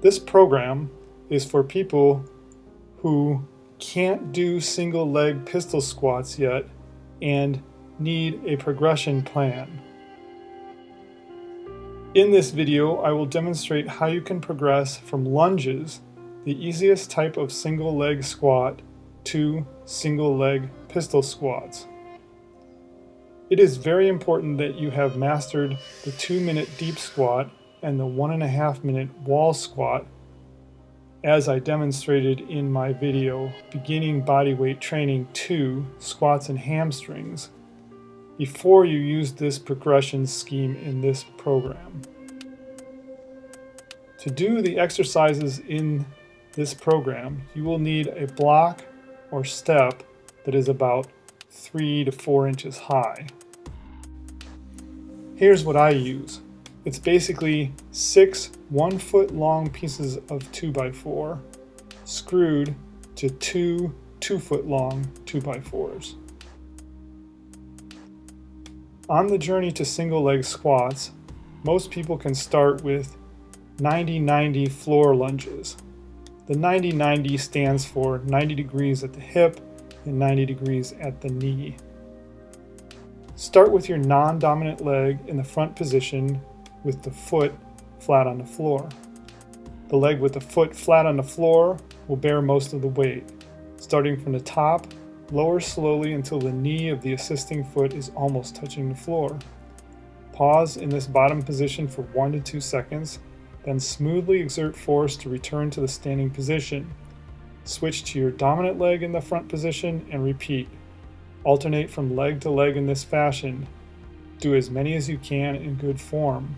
This program is for people who can't do single leg pistol squats yet and need a progression plan. In this video, I will demonstrate how you can progress from lunges, the easiest type of single leg squat, to single leg pistol squats. It is very important that you have mastered the 2-minute deep squat and the 1.5-minute wall squat, as I demonstrated in my video, Beginning Bodyweight Training 2, Squats and Hamstrings, before you use this progression scheme in this program. To do the exercises in this program, you will need a block or step that is about 3 to 4 inches high. Here's what I use. It's basically 6 1-foot long pieces of 2x4 screwed to 2 2-foot long 2x4s. On the journey to single leg squats, most people can start with 90-90 floor lunges. The 90-90 stands for 90 degrees at the hip and 90 degrees at the knee. Start with your non-dominant leg in the front position with the foot flat on the floor. The leg with the foot flat on the floor will bear most of the weight. Starting from the top, lower slowly until the knee of the assisting foot is almost touching the floor. Pause in this bottom position for 1 to 2 seconds, then smoothly exert force to return to the standing position. Switch to your dominant leg in the front position and repeat. Alternate from leg to leg in this fashion. Do as many as you can in good form.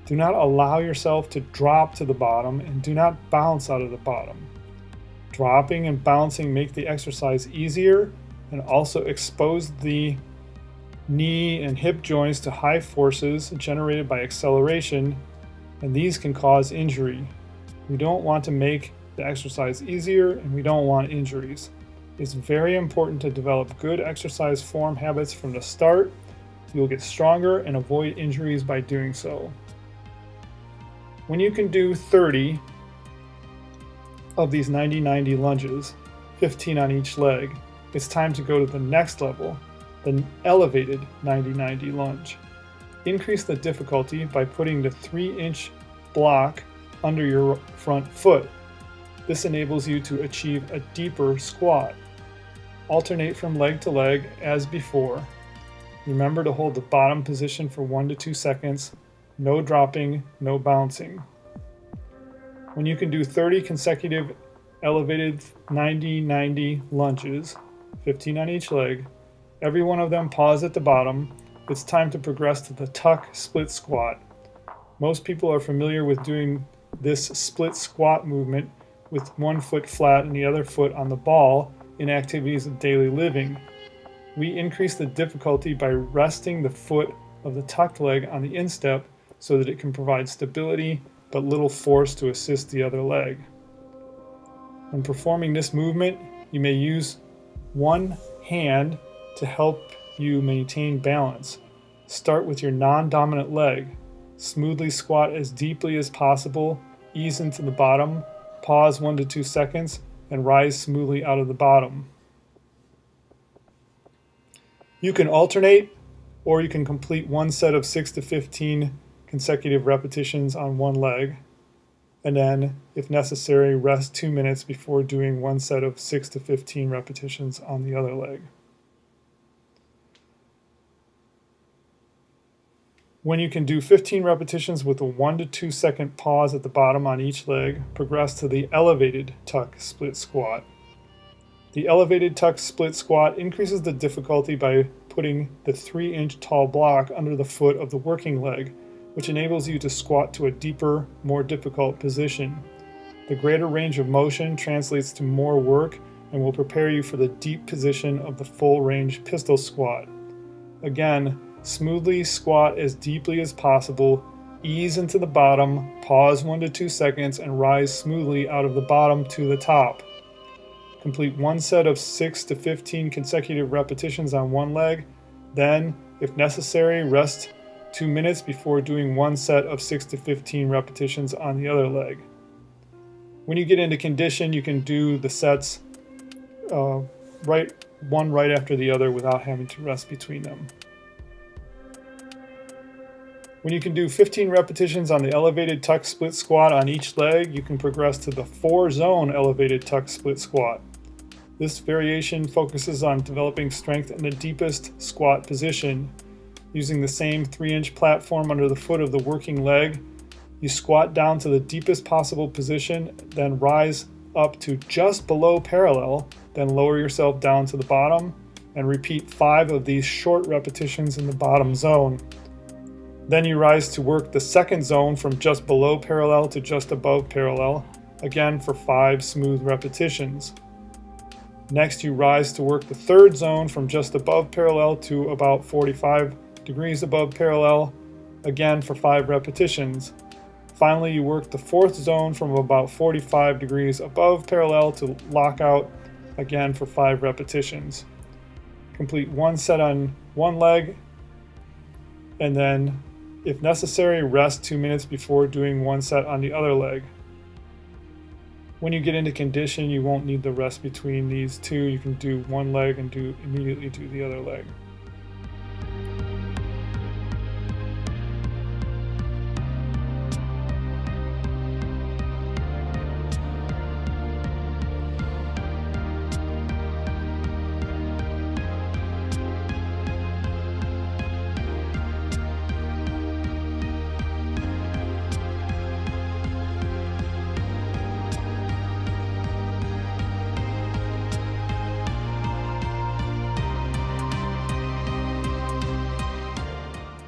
Do not allow yourself to drop to the bottom and do not bounce out of the bottom. Dropping and bouncing make the exercise easier and also expose the knee and hip joints to high forces generated by acceleration, and these can cause injury. We don't want to make the exercise easier, and we don't want injuries. It's very important to develop good exercise form habits from the start. You'll get stronger and avoid injuries by doing so. When you can do 30 of these 90-90 lunges, 15 on each leg, it's time to go to the next level, the elevated 90-90 lunge. Increase the difficulty by putting the 3-inch block under your front foot. This enables you to achieve a deeper squat. Alternate from leg to leg as before. Remember to hold the bottom position for 1 to 2 seconds, no dropping, no bouncing. When you can do 30 consecutive elevated 90-90 lunges, 15 on each leg, every one of them pause at the bottom, it's time to progress to the tuck split squat. Most people are familiar with doing this split squat movement with one foot flat and the other foot on the ball in activities of daily living. We increase the difficulty by resting the foot of the tucked leg on the instep so that it can provide stability but little force to assist the other leg. When performing this movement, you may use one hand to help you maintain balance. Start with your non-dominant leg. Smoothly squat as deeply as possible, ease into the bottom, pause 1 to 2 seconds, and rise smoothly out of the bottom. You can alternate, or you can complete one set of 6 to 15 consecutive repetitions on one leg, and then, if necessary, rest 2 minutes before doing one set of 6 to 15 repetitions on the other leg. When you can do 15 repetitions with a 1 to 2 second pause at the bottom on each leg, progress to the elevated tuck split squat. The elevated tuck split squat increases the difficulty by putting the 3-inch tall block under the foot of the working leg, which enables you to squat to a deeper, more difficult position. The greater range of motion translates to more work and will prepare you for the deep position of the full range pistol squat. Again, smoothly squat as deeply as possible, ease into the bottom, pause 1 to 2 seconds, and rise smoothly out of the bottom to the top. Complete one set of 6 to 15 consecutive repetitions on one leg, then, if necessary, rest 2 minutes before doing one set of 6 to 15 repetitions on the other leg. When you get into condition, you can do the sets right after the other without having to rest between them. When you can do 15 repetitions on the elevated tuck split squat on each leg, you can progress to the 4-zone elevated tuck split squat. This variation focuses on developing strength in the deepest squat position. Using the same 3-inch platform under the foot of the working leg, you squat down to the deepest possible position, then rise up to just below parallel, then lower yourself down to the bottom, and repeat 5 of these short repetitions in the bottom zone. Then you rise to work the second zone from just below parallel to just above parallel, again for 5 smooth repetitions. Next, you rise to work the third zone from just above parallel to about 45 degrees above parallel, again for 5 repetitions. Finally, you work the fourth zone from about 45 degrees above parallel to lockout, again for 5 repetitions. Complete one set on one leg, and then, if necessary, rest 2 minutes before doing one set on the other leg. When you get into condition, you won't need the rest between these two. You can do one leg and immediately do the other leg.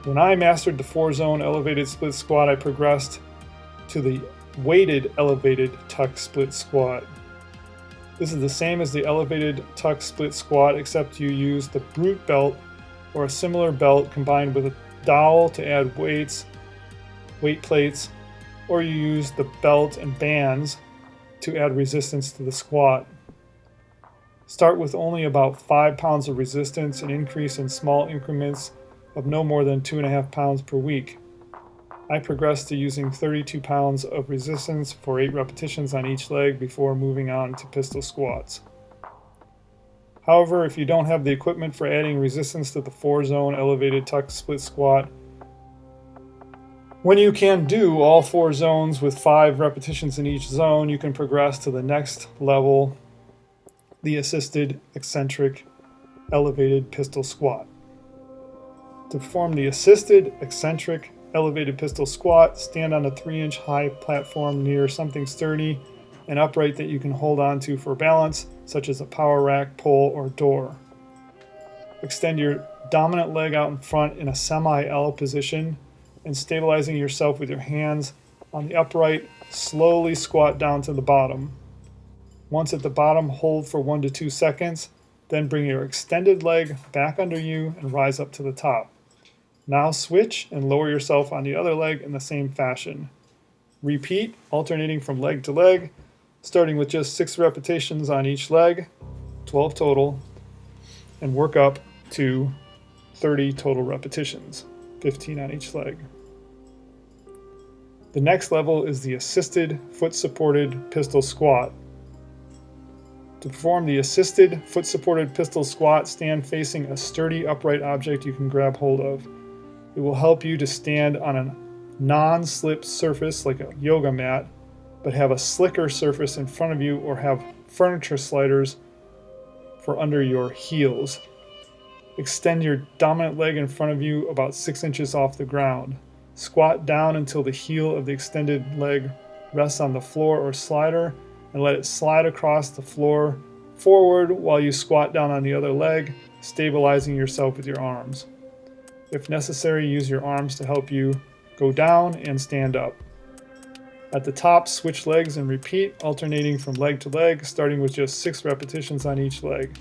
When I mastered the 4-zone elevated split squat, I progressed to the weighted elevated tuck split squat. This is the same as the elevated tuck split squat, except you use the brute belt or a similar belt combined with a dowel to add weight plates, or you use the belt and bands to add resistance to the squat. Start with only about 5 pounds of resistance and increase in small increments of no more than 2.5 pounds per week. I progressed to using 32 pounds of resistance for 8 repetitions on each leg before moving on to pistol squats. However, if you don't have the equipment for adding resistance to the 4-zone elevated tuck split squat, when you can do all 4 zones with 5 repetitions in each zone, you can progress to the next level, the assisted eccentric elevated pistol squat. To perform the assisted eccentric elevated pistol squat, stand on a 3-inch high platform near something sturdy and upright that you can hold on to for balance, such as a power rack, pole, or door. Extend your dominant leg out in front in a semi-L position, and stabilizing yourself with your hands on the upright, slowly squat down to the bottom. Once at the bottom, hold for 1 to 2 seconds, then bring your extended leg back under you and rise up to the top. Now switch and lower yourself on the other leg in the same fashion. Repeat, alternating from leg to leg, starting with just 6 repetitions on each leg, 12 total, and work up to 30 total repetitions, 15 on each leg. The next level is the assisted foot-supported pistol squat. To perform the assisted foot-supported pistol squat, stand facing a sturdy upright object you can grab hold of. It will help you to stand on a non-slip surface like a yoga mat, but have a slicker surface in front of you or have furniture sliders for under your heels. Extend your dominant leg in front of you about 6 inches off the ground. Squat down until the heel of the extended leg rests on the floor or slider, and let it slide across the floor forward while you squat down on the other leg, stabilizing yourself with your arms. If necessary, use your arms to help you go down and stand up. At the top, switch legs and repeat, alternating from leg to leg, starting with just 6 repetitions on each leg.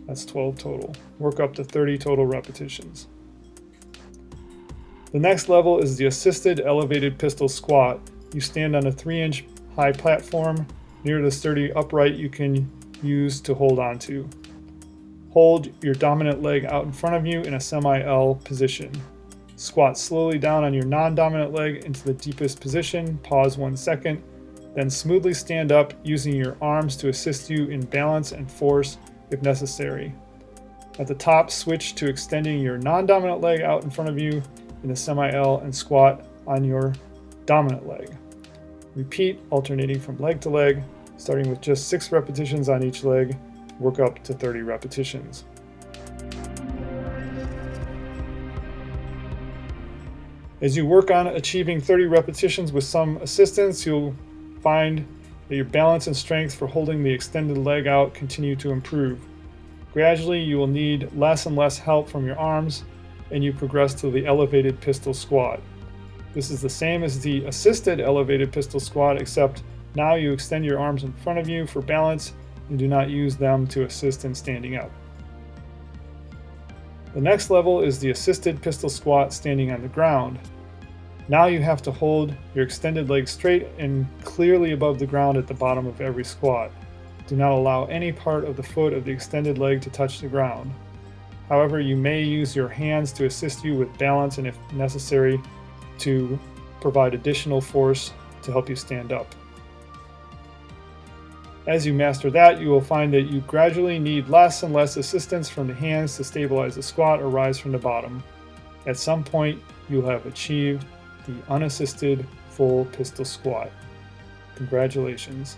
That's 12 total. Work up to 30 total repetitions. The next level is the assisted elevated pistol squat. You stand on a 3-inch high platform near the sturdy upright you can use to hold on to. Hold your dominant leg out in front of you in a semi-L position. Squat slowly down on your non-dominant leg into the deepest position, pause 1 second, then smoothly stand up using your arms to assist you in balance and force if necessary. At the top, switch to extending your non-dominant leg out in front of you in a semi-L and squat on your dominant leg. Repeat, alternating from leg to leg, starting with just 6 repetitions on each leg, work up to 30 repetitions. As you work on achieving 30 repetitions with some assistance, you'll find that your balance and strength for holding the extended leg out continue to improve. Gradually, you will need less and less help from your arms, and you progress to the elevated pistol squat. This is the same as the assisted elevated pistol squat, except now you extend your arms in front of you for balance and do not use them to assist in standing up. The next level is the assisted pistol squat standing on the ground. Now you have to hold your extended leg straight and clearly above the ground at the bottom of every squat. Do not allow any part of the foot of the extended leg to touch the ground. However, you may use your hands to assist you with balance and, if necessary, to provide additional force to help you stand up. As you master that, you will find that you gradually need less and less assistance from the hands to stabilize the squat or rise from the bottom. At some point, you will have achieved the unassisted full pistol squat. Congratulations.